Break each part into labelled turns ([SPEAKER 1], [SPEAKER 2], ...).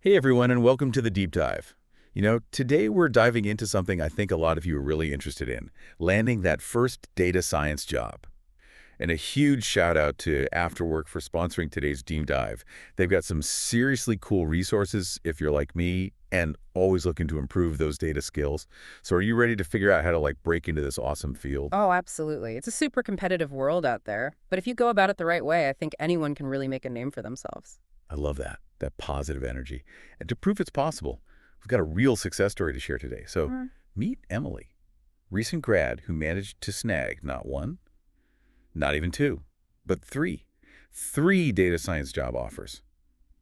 [SPEAKER 1] Hey everyone, and welcome to the Deep Dive. Today we're diving into something I think a lot of you are really interested in, landing that first data science job. And a huge shout out to Afterwork for sponsoring today's Deep Dive. They've got some seriously cool resources if you're like me and always looking to improve those data skills. So are you ready to figure out how to break into this awesome field?
[SPEAKER 2] Oh, absolutely. It's a super competitive world out there. But if you go about it the right way, I think anyone can really make a name for themselves.
[SPEAKER 1] I love that positive energy. And to prove it's possible, we've got a real success story to share today. So
[SPEAKER 2] Mm.
[SPEAKER 1] meet Emily, recent grad who managed to snag not one, not even two, but three data science job offers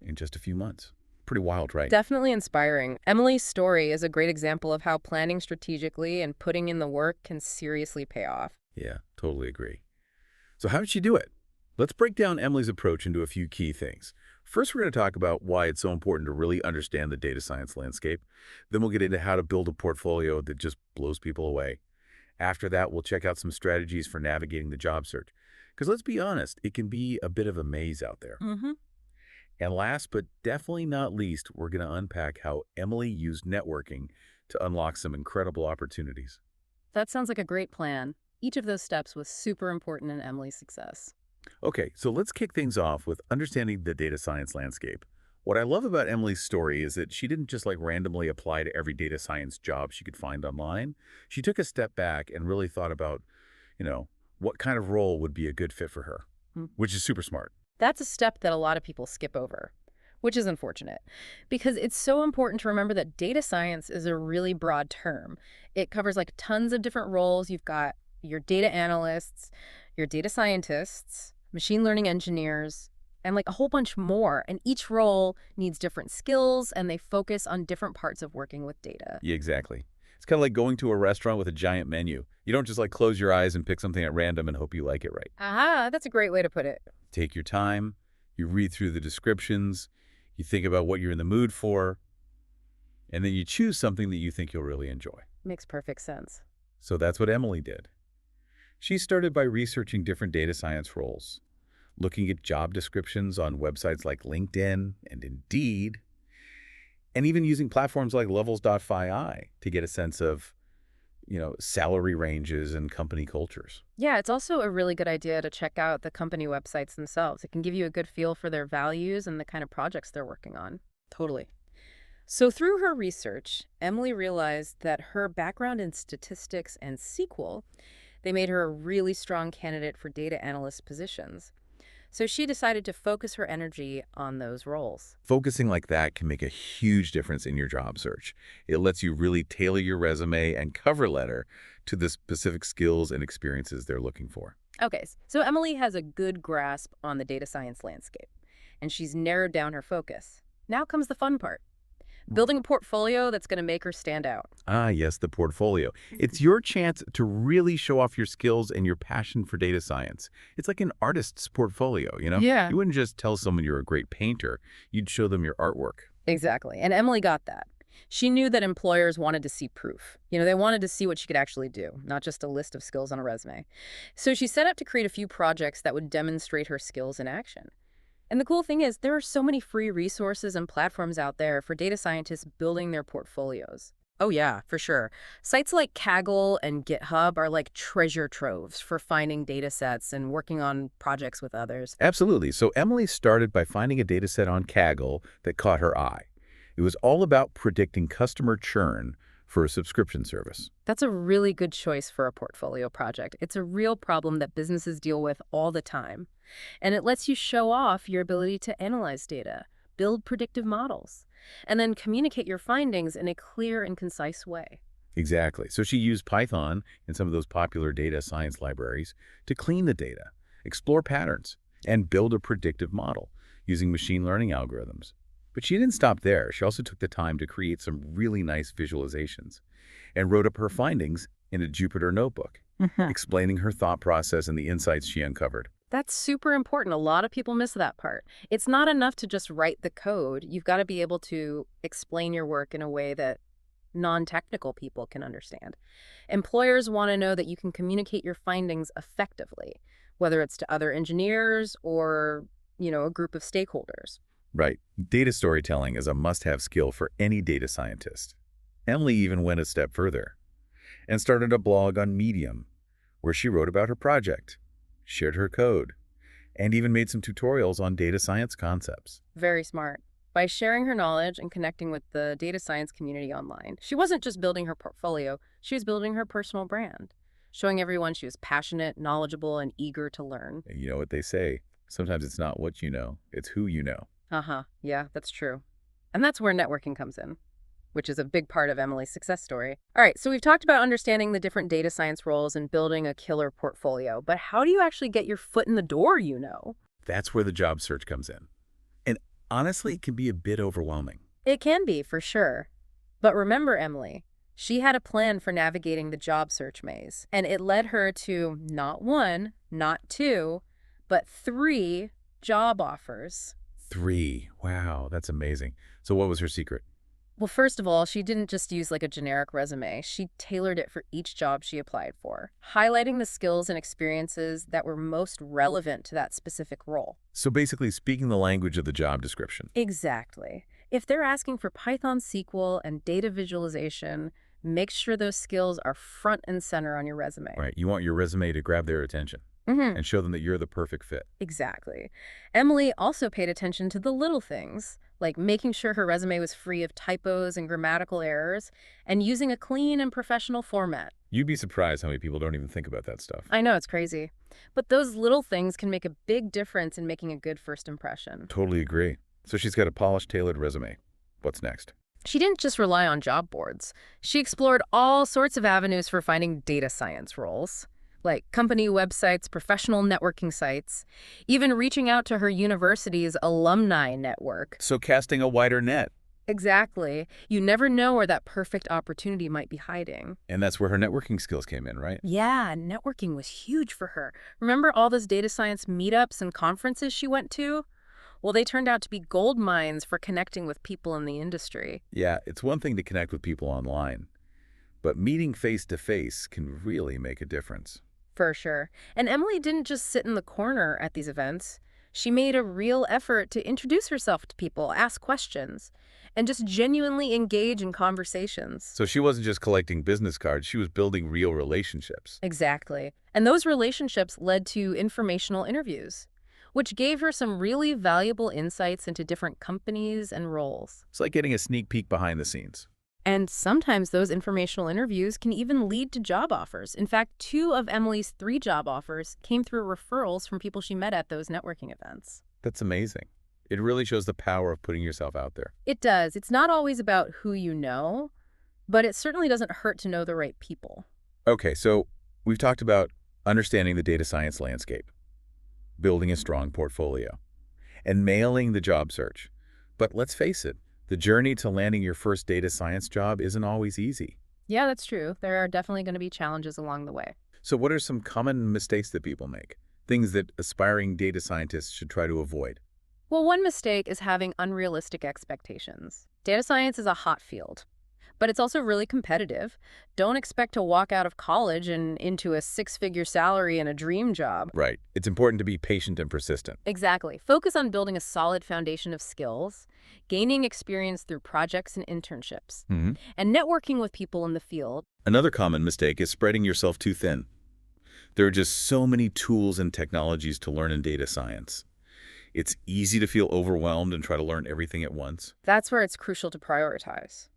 [SPEAKER 1] in just a few months. Pretty wild, right?
[SPEAKER 2] Definitely inspiring. Emily's story is a great example of how planning strategically and putting in the work can seriously pay off.
[SPEAKER 1] Yeah, totally agree. So how did she do it? Let's break down Emily's approach into a few key things. First, we're going to talk about why it's so important to really understand the data science landscape. Then we'll get into how to build a portfolio that just blows people away. After that, we'll check out some strategies for navigating the job search. Because let's be honest, it can be a bit of a maze out there.
[SPEAKER 2] Mm-hmm.
[SPEAKER 1] And last but definitely not least, we're going to unpack how Emily used networking to unlock some incredible opportunities.
[SPEAKER 2] That sounds like a great plan. Each of those steps was super important in Emily's success.
[SPEAKER 1] Okay, so let's kick things off with understanding the data science landscape. What I love about Emily's story is that she didn't just randomly apply to every data science job she could find online. She took a step back and really thought about, you know, what kind of role would be a good fit for her,
[SPEAKER 2] Mm.
[SPEAKER 1] which is super smart.
[SPEAKER 2] That's a step that a lot of people skip over, which is unfortunate because it's so important to remember that data science is a really broad term. It covers tons of different roles. You've got your data analysts, your data scientists, machine learning engineers, and a whole bunch more. And each role needs different skills and they focus on different parts of working with data.
[SPEAKER 1] Yeah, exactly. It's kind of like going to a restaurant with a giant menu. You don't just close your eyes and pick something at random and hope you like it right.
[SPEAKER 2] Aha, that's a great way to put it.
[SPEAKER 1] Take your time, you read through the descriptions, you think about what you're in the mood for, and then you choose something that you think you'll really enjoy.
[SPEAKER 2] Makes perfect sense.
[SPEAKER 1] So that's what Emily did. She started by researching different data science roles, looking at job descriptions on websites like LinkedIn and Indeed, and even using platforms like levels.fi to get a sense of, salary ranges and company cultures.
[SPEAKER 2] Yeah, it's also a really good idea to check out the company websites themselves. It can give you a good feel for their values and the kind of projects they're working on. Totally. So, through her research, Emily realized that her background in statistics and SQL, they made her a really strong candidate for data analyst positions. So she decided to focus her energy on those roles.
[SPEAKER 1] Focusing like that can make a huge difference in your job search. It lets you really tailor your resume and cover letter to the specific skills and experiences they're looking for.
[SPEAKER 2] Okay, so Emily has a good grasp on the data science landscape, and she's narrowed down her focus. Now comes the fun part. Building a portfolio that's going to make her stand out.
[SPEAKER 1] Ah, yes, the portfolio. It's your chance to really show off your skills and your passion for data science. It's like an artist's portfolio.
[SPEAKER 2] Yeah.
[SPEAKER 1] You wouldn't just tell someone you're a great painter. You'd show them your artwork.
[SPEAKER 2] Exactly. And Emily got that. She knew that employers wanted to see proof. They wanted to see what she could actually do, not just a list of skills on a resume. So she set up to create a few projects that would demonstrate her skills in action. And the cool thing is, there are so many free resources and platforms out there for data scientists building their portfolios. Oh, yeah, for sure. Sites like Kaggle and GitHub are like treasure troves for finding data sets and working on projects with others.
[SPEAKER 1] Absolutely. So Emily started by finding a data set on Kaggle that caught her eye. It was all about predicting customer churn for a subscription service.
[SPEAKER 2] That's a really good choice for a portfolio project. It's a real problem that businesses deal with all the time. And it lets you show off your ability to analyze data, build predictive models, and then communicate your findings in a clear and concise way.
[SPEAKER 1] Exactly. So she used Python and some of those popular data science libraries to clean the data, explore patterns, and build a predictive model using machine learning algorithms. But she didn't stop there. She also took the time to create some really nice visualizations and wrote up her findings in a Jupyter notebook, explaining her thought process and the insights she uncovered.
[SPEAKER 2] That's super important. A lot of people miss that part. It's not enough to just write the code. You've got to be able to explain your work in a way that non-technical people can understand. Employers want to know that you can communicate your findings effectively, whether it's to other engineers or, a group of stakeholders.
[SPEAKER 1] Right. Data storytelling is a must-have skill for any data scientist. Emily even went a step further and started a blog on Medium, where she wrote about her project, shared her code, and even made some tutorials on data science concepts.
[SPEAKER 2] Very smart. By sharing her knowledge and connecting with the data science community online, she wasn't just building her portfolio, she was building her personal brand, showing everyone she was passionate, knowledgeable, and eager to learn.
[SPEAKER 1] And you know what they say, sometimes it's not what you know, it's who you know.
[SPEAKER 2] Uh-huh. Yeah, that's true. And that's where networking comes in, which is a big part of Emily's success story. All right, so we've talked about understanding the different data science roles and building a killer portfolio, but how do you actually get your foot in the door?
[SPEAKER 1] That's where the job search comes in. And honestly, it can be a bit overwhelming.
[SPEAKER 2] It can be, for sure. But remember, Emily, she had a plan for navigating the job search maze, and it led her to not one, not two, but 3 job offers.
[SPEAKER 1] 3. Wow, that's amazing. So what was her secret?
[SPEAKER 2] Well, first of all, she didn't just use like a generic resume. She tailored it for each job she applied for, highlighting the skills and experiences that were most relevant to that specific role.
[SPEAKER 1] So basically speaking the language of the job description.
[SPEAKER 2] Exactly. If they're asking for Python SQL and data visualization, make sure those skills are front and center on your resume.
[SPEAKER 1] Right, you want your resume to grab their attention and show them that you're the perfect fit.
[SPEAKER 2] Exactly. Emily also paid attention to the little things, like making sure her resume was free of typos and grammatical errors, and using a clean and professional format.
[SPEAKER 1] You'd be surprised how many people don't even think about that stuff.
[SPEAKER 2] I know, it's crazy. But those little things can make a big difference in making a good first impression.
[SPEAKER 1] Totally agree. So she's got a polished, tailored resume. What's next?
[SPEAKER 2] She didn't just rely on job boards. She explored all sorts of avenues for finding data science roles, like company websites, professional networking sites, even reaching out to her university's alumni network.
[SPEAKER 1] So casting a wider net.
[SPEAKER 2] Exactly. You never know where that perfect opportunity might be hiding.
[SPEAKER 1] And that's where her networking skills came in, right?
[SPEAKER 2] Yeah, networking was huge for her. Remember all those data science meetups and conferences she went to? Well, they turned out to be gold mines for connecting with people in the industry.
[SPEAKER 1] Yeah, it's one thing to connect with people online, but meeting face-to-face can really make a difference.
[SPEAKER 2] For sure. And Emily didn't just sit in the corner at these events. She made a real effort to introduce herself to people, ask questions, and just genuinely engage in conversations.
[SPEAKER 1] So she wasn't just collecting business cards, she was building real relationships.
[SPEAKER 2] Exactly. And those relationships led to informational interviews, which gave her some really valuable insights into different companies and roles.
[SPEAKER 1] It's like getting a sneak peek behind the scenes.
[SPEAKER 2] And sometimes those informational interviews can even lead to job offers. In fact, 2 of Emily's 3 job offers came through referrals from people she met at those networking events.
[SPEAKER 1] That's amazing. It really shows the power of putting yourself out there.
[SPEAKER 2] It does. It's not always about who you know, but it certainly doesn't hurt to know the right people.
[SPEAKER 1] Okay, so we've talked about understanding the data science landscape, building a strong portfolio, and mailing the job search. But let's face it, the journey to landing your first data science job isn't always easy.
[SPEAKER 2] Yeah, that's true. There are definitely going to be challenges along the way.
[SPEAKER 1] So what are some common mistakes that people make? Things that aspiring data scientists should try to avoid?
[SPEAKER 2] Well, one mistake is having unrealistic expectations. Data science is a hot field, but it's also really competitive. Don't expect to walk out of college and into a 6-figure salary and a dream job.
[SPEAKER 1] Right. It's important to be patient and persistent.
[SPEAKER 2] Exactly. Focus on building a solid foundation of skills, gaining experience through projects and internships, and networking with people in the field.
[SPEAKER 1] Another common mistake is spreading yourself too thin. There are just so many tools and technologies to learn in data science. It's easy to feel overwhelmed and try to learn everything at once.
[SPEAKER 2] That's where it's crucial to prioritize.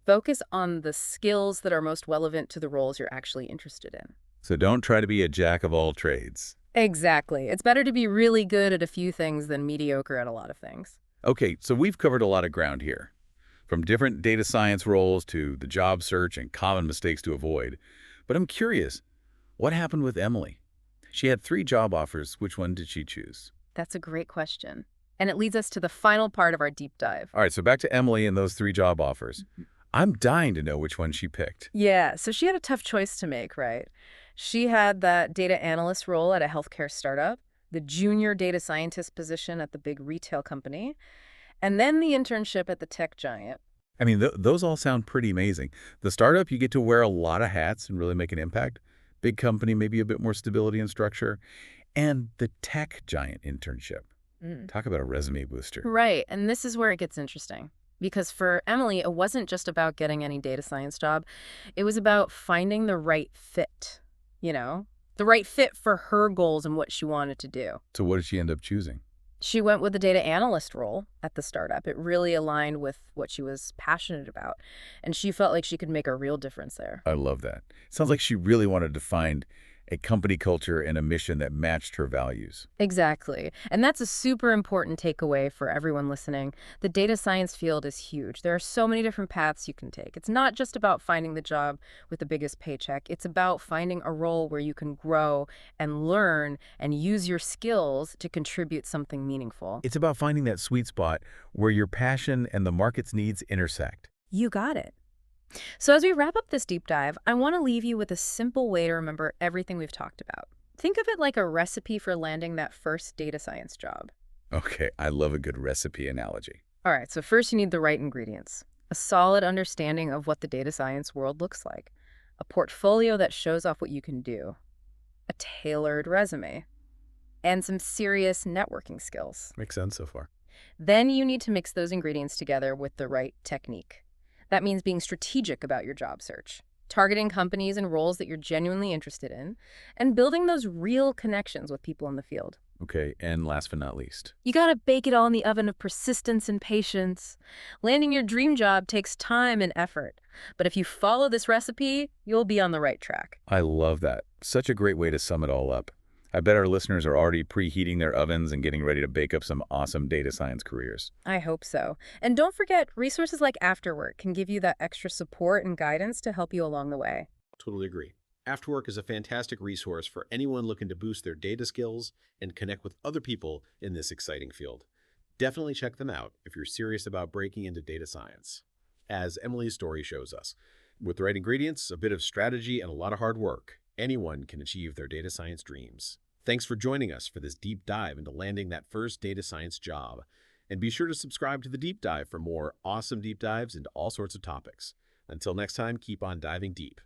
[SPEAKER 2] Focus on the skills that are most relevant to the roles you're actually interested in.
[SPEAKER 1] So don't try to be a jack of all trades.
[SPEAKER 2] Exactly. It's better to be really good at a few things than mediocre at a lot of things.
[SPEAKER 1] Okay, so we've covered a lot of ground here, from different data science roles to the job search and common mistakes to avoid. But I'm curious, what happened with Emily? She had 3 job offers. Which one did she choose?
[SPEAKER 2] That's a great question. And it leads us to the final part of our deep dive.
[SPEAKER 1] All right, so back to Emily and those 3 job offers. I'm dying to know which one she picked.
[SPEAKER 2] Yeah, so she had a tough choice to make, right? She had that data analyst role at a healthcare startup, the junior data scientist position at the big retail company, and then the internship at the tech giant.
[SPEAKER 1] I mean, those all sound pretty amazing. The startup, you get to wear a lot of hats and really make an impact. Big company, maybe a bit more stability and structure. And the tech giant internship.
[SPEAKER 2] Mm.
[SPEAKER 1] Talk about a resume booster.
[SPEAKER 2] Right, and this is where it gets interesting. Because for Emily, it wasn't just about getting any data science job. It was about finding the right fit, you know? The right fit for her goals and what she wanted to do.
[SPEAKER 1] So what did she end up choosing?
[SPEAKER 2] She went with the data analyst role at the startup. It really aligned with what she was passionate about, and she felt like she could make a real difference there.
[SPEAKER 1] I love that. Sounds like she really wanted to find a company culture and a mission that matched her values.
[SPEAKER 2] Exactly. And that's a super important takeaway for everyone listening. The data science field is huge. There are so many different paths you can take. It's not just about finding the job with the biggest paycheck. It's about finding a role where you can grow and learn and use your skills to contribute something meaningful.
[SPEAKER 1] It's about finding that sweet spot where your passion and the market's needs intersect.
[SPEAKER 2] You got it. So as we wrap up this deep dive, I want to leave you with a simple way to remember everything we've talked about. Think of it like a recipe for landing that first data science job.
[SPEAKER 1] Okay, I love a good recipe analogy.
[SPEAKER 2] All right, so first you need the right ingredients, a solid understanding of what the data science world looks like, a portfolio that shows off what you can do, a tailored resume, and some serious networking skills.
[SPEAKER 1] Makes sense so far.
[SPEAKER 2] Then you need to mix those ingredients together with the right technique. That means being strategic about your job search, targeting companies and roles that you're genuinely interested in, and building those real connections with people in the field.
[SPEAKER 1] Okay, and last but not least.
[SPEAKER 2] You gotta bake it all in the oven of persistence and patience. Landing your dream job takes time and effort. But if you follow this recipe, you'll be on the right track.
[SPEAKER 1] I love that. Such a great way to sum it all up. I bet our listeners are already preheating their ovens and getting ready to bake up some awesome data science careers.
[SPEAKER 2] I hope so. And don't forget, resources like Afterwork can give you that extra support and guidance to help you along the way.
[SPEAKER 3] Totally agree. Afterwork is a fantastic resource for anyone looking to boost their data skills and connect with other people in this exciting field. Definitely check them out if you're serious about breaking into data science. As Emily's story shows us, with the right ingredients, a bit of strategy, and a lot of hard work, anyone can achieve their data science dreams. Thanks for joining us for this deep dive into landing that first data science job. And be sure to subscribe to The Deep Dive for more awesome deep dives into all sorts of topics. Until next time, keep on diving deep.